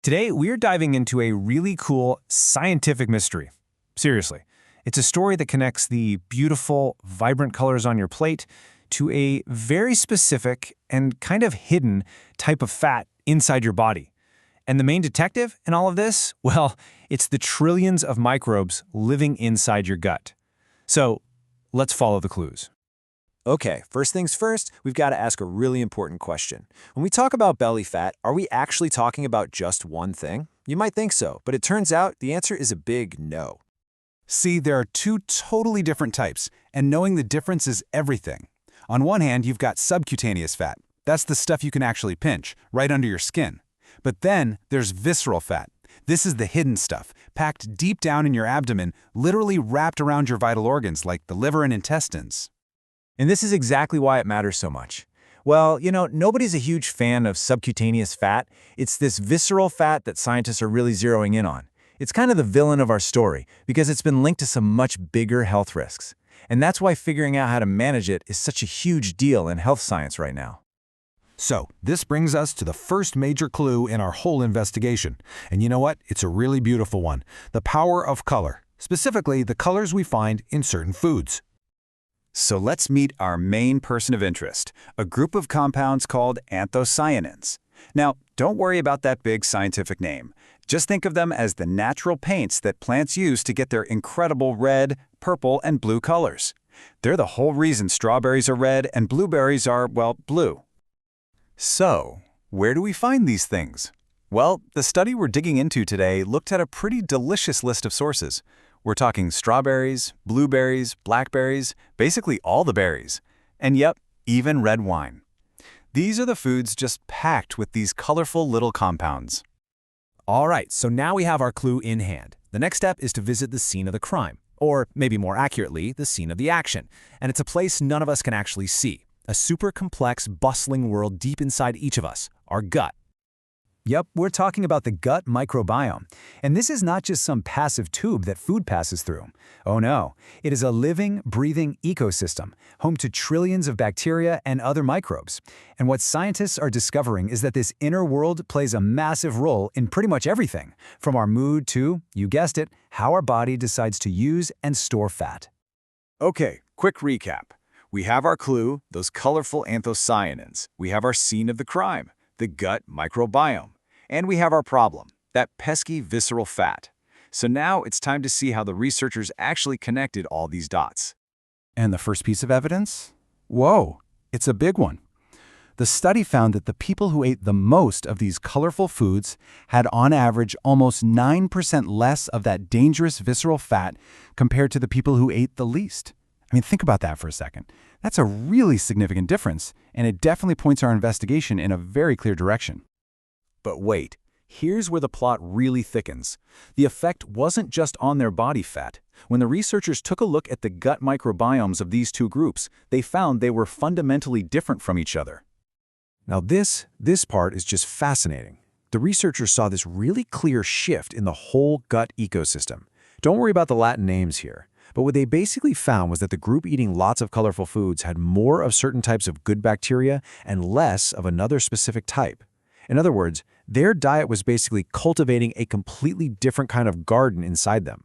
Today, we're diving into a really cool scientific mystery. Seriously, it's a story that connects the beautiful, vibrant colors on your plate to a very specific and kind of hidden type of fat inside your body. And the main detective in all of this? Well, it's the trillions of microbes living inside your gut. So, let's follow the clues. Okay, first things first, we've got to ask a really important question. When we talk about belly fat, are we actually talking about just one thing? You might think so, but it turns out the answer is a big no. See, there are two totally different types, and knowing the difference is everything. On one hand, you've got subcutaneous fat. That's the stuff you can actually pinch, right under your skin. But then there's visceral fat. This is the hidden stuff, packed deep down in your abdomen, literally wrapped around your vital organs like the liver and intestines. And this is exactly why it matters so much. Well, nobody's a huge fan of subcutaneous fat. It's this visceral fat that scientists are really zeroing in on. It's kind of the villain of our story because it's been linked to some much bigger health risks. And that's why figuring out how to manage it is such a huge deal in health science right now. So, this brings us to the first major clue in our whole investigation. And you know what? It's a really beautiful one. The power of color. Specifically, the colors we find in certain foods. So let's meet our main person of interest, a group of compounds called anthocyanins. Now, don't worry about that big scientific name. Just think of them as the natural paints that plants use to get their incredible red, purple, and blue colors. They're the whole reason strawberries are red and blueberries are, well, blue. So, where do we find these things? Well, the study we're digging into today looked at a pretty delicious list of sources. We're talking strawberries, blueberries, blackberries, basically all the berries. And yep, even red wine. These are the foods just packed with these colorful little compounds. All right, so now we have our clue in hand. The next step is to visit the scene of the crime, or maybe more accurately, the scene of the action. And it's a place none of us can actually see. A super complex, bustling world deep inside each of us, our gut. Yep, we're talking about the gut microbiome. And this is not just some passive tube that food passes through. Oh no, it is a living, breathing ecosystem, home to trillions of bacteria and other microbes. And what scientists are discovering is that this inner world plays a massive role in pretty much everything, from our mood to, you guessed it, how our body decides to use and store fat. Okay, quick recap. We have our clue, those colorful anthocyanins. We have our scene of the crime, the gut microbiome. And we have our problem, that pesky visceral fat. So now it's time to see how the researchers actually connected all these dots. And the first piece of evidence? Whoa, it's a big one. The study found that the people who ate the most of these colorful foods had on average almost 9% less of that dangerous visceral fat compared to the people who ate the least. I mean, think about that for a second. That's a really significant difference, and it definitely points our investigation in a very clear direction. But wait, here's where the plot really thickens. The effect wasn't just on their body fat. When the researchers took a look at the gut microbiomes of these two groups, they found they were fundamentally different from each other. Now this part is just fascinating. The researchers saw this really clear shift in the whole gut ecosystem. Don't worry about the Latin names here. But what they basically found was that the group eating lots of colorful foods had more of certain types of good bacteria and less of another specific type. In other words, their diet was basically cultivating a completely different kind of garden inside them.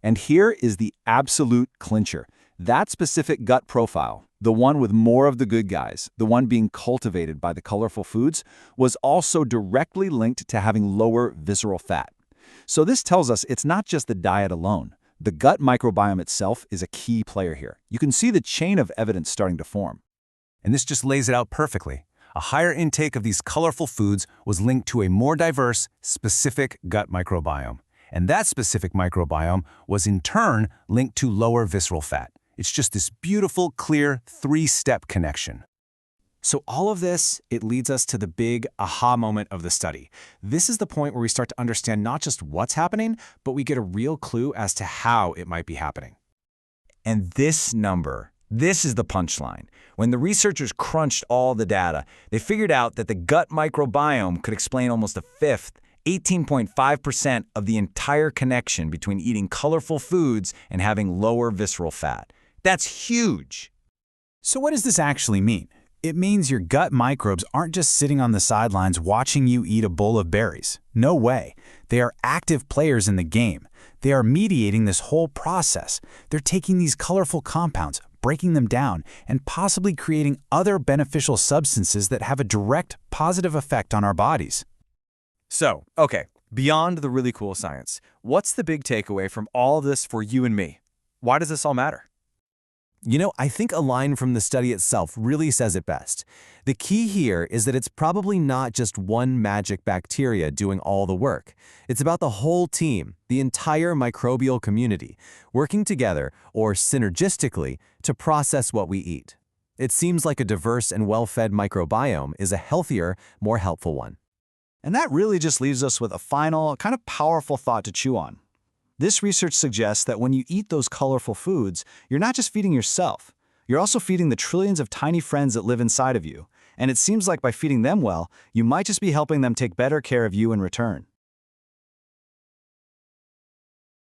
And here is the absolute clincher. That specific gut profile, the one with more of the good guys, the one being cultivated by the colorful foods, was also directly linked to having lower visceral fat. So this tells us it's not just the diet alone. The gut microbiome itself is a key player here. You can see the chain of evidence starting to form. And this just lays it out perfectly. A higher intake of these colorful foods was linked to a more diverse, specific gut microbiome. And that specific microbiome was in turn linked to lower visceral fat. It's just this beautiful, clear, three-step connection. So all of this, it leads us to the big aha moment of the study. This is the point where we start to understand not just what's happening, but we get a real clue as to how it might be happening. And this number, this is the punchline. When the researchers crunched all the data, they figured out that the gut microbiome could explain almost a fifth, 18.5% of the entire connection between eating colorful foods and having lower visceral fat. That's huge. So what does this actually mean? It means your gut microbes aren't just sitting on the sidelines watching you eat a bowl of berries. No way. They are active players in the game. They are mediating this whole process. They're taking these colorful compounds, breaking them down, and possibly creating other beneficial substances that have a direct positive effect on our bodies. So, okay, beyond the really cool science, what's the big takeaway from all of this for you and me? Why does this all matter? You know, I think a line from the study itself really says it best. The key here is that it's probably not just one magic bacteria doing all the work. It's about the whole team, the entire microbial community, working together, or synergistically, to process what we eat. It seems like a diverse and well-fed microbiome is a healthier, more helpful one. And that really just leaves us with a final, kind of powerful thought to chew on. This research suggests that when you eat those colorful foods, you're not just feeding yourself. You're also feeding the trillions of tiny friends that live inside of you. And it seems like by feeding them well, you might just be helping them take better care of you in return.